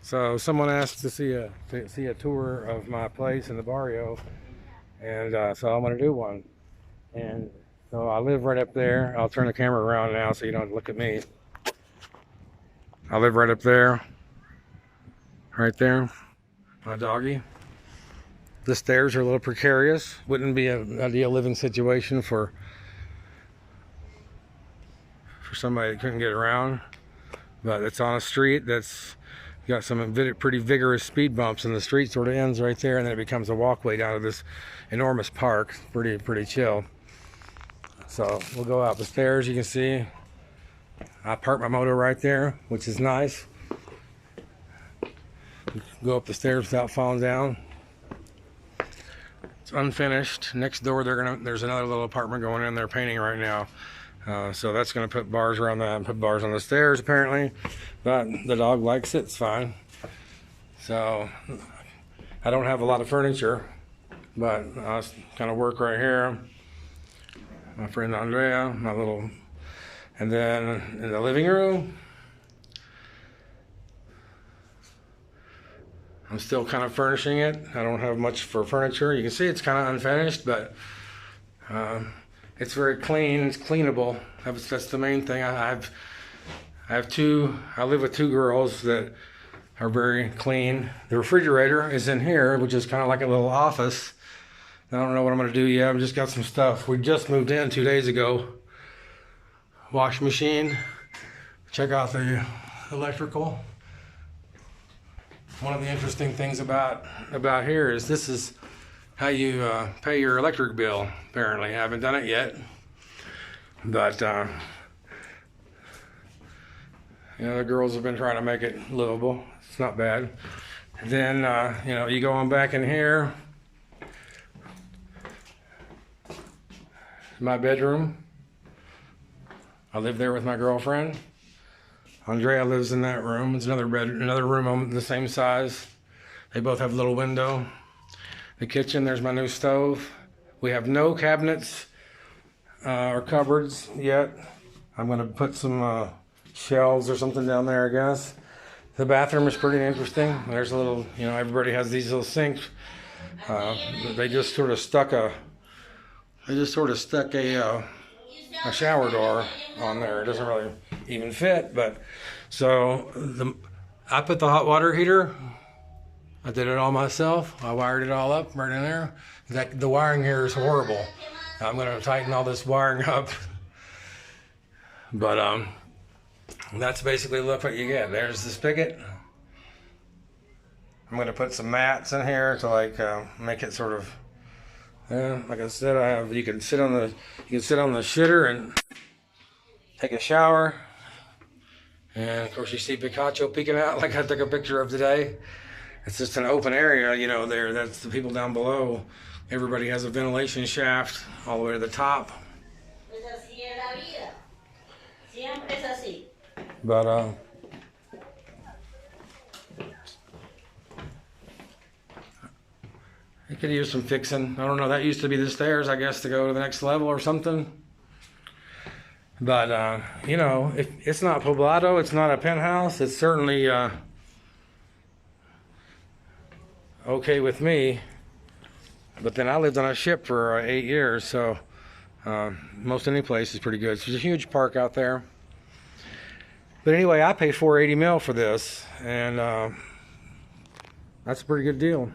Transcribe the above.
So someone asked to see a tour of my place in the barrio, and so I'm gonna do one. And so I live right up there. I'll turn the camera around now so you don't look at me. I live right up there, right there. My doggy. The stairs are a little precarious. Wouldn't be an ideal living situation for somebody that couldn't get around. But it's on a street that's got some pretty vigorous speed bumps, and the street sort of ends right there, and then it becomes a walkway down to this enormous park. Pretty chill. So we'll go out the stairs. You can see I parked my moto right there, which is nice. Go up the stairs without falling down. It's unfinished. Next door, there's another little apartment going in. They're painting right now. So that's going to put bars around that and put bars on the stairs apparently, but the dog likes it. It's fine. So I don't have a lot of furniture, but I kind of work right here. My friend Andrea, and then in the living room, I'm still kind of furnishing it. I don't have much for furniture. You can see it's kind of unfinished, but it's very clean. It's cleanable. That's the main thing. I live with two girls that are very clean. The refrigerator is in here, which is kind of like a little office. I don't know what I'm going to do yet. I've just got some stuff. We just moved in 2 days ago. Wash machine. Check out the electrical. One of the interesting things about here is this is how you pay your electric bill. Apparently, I haven't done it yet, but the girls have been trying to make it livable. It's not bad. And then you go on back in here. My bedroom. I live there with my girlfriend. Andrea lives in that room. It's another room on the same size. They both have a little window. The kitchen, there's my new stove. We have no cabinets or cupboards yet. I'm going to put some shelves or something down there, I guess. The bathroom is pretty interesting. There's a little, everybody has these little sinks. They just sort of stuck a shower door on there. It doesn't really even fit, but so I put the hot water heater. I did it all myself. I wired it all up right in there. The wiring here is horrible. I'm going to tighten all this wiring up. But that's basically look what you get. There's the spigot. I'm going to put some mats in here to make it sort of. Like I said, you can sit on the shitter and take a shower. And of course, you see Picacho peeking out like I took a picture of today. It's just an open area, there. That's the people down below. Everybody has a ventilation shaft all the way to the top. But it could use some fixing. I don't know. That used to be the stairs, I guess, to go to the next level or something. But if it's not poblado, it's not a penthouse. It's certainly okay with me. But then I lived on a ship for 8 years, so most any place is pretty good. So there's a huge park out there. But anyway, I pay $480 mil for this, and that's a pretty good deal.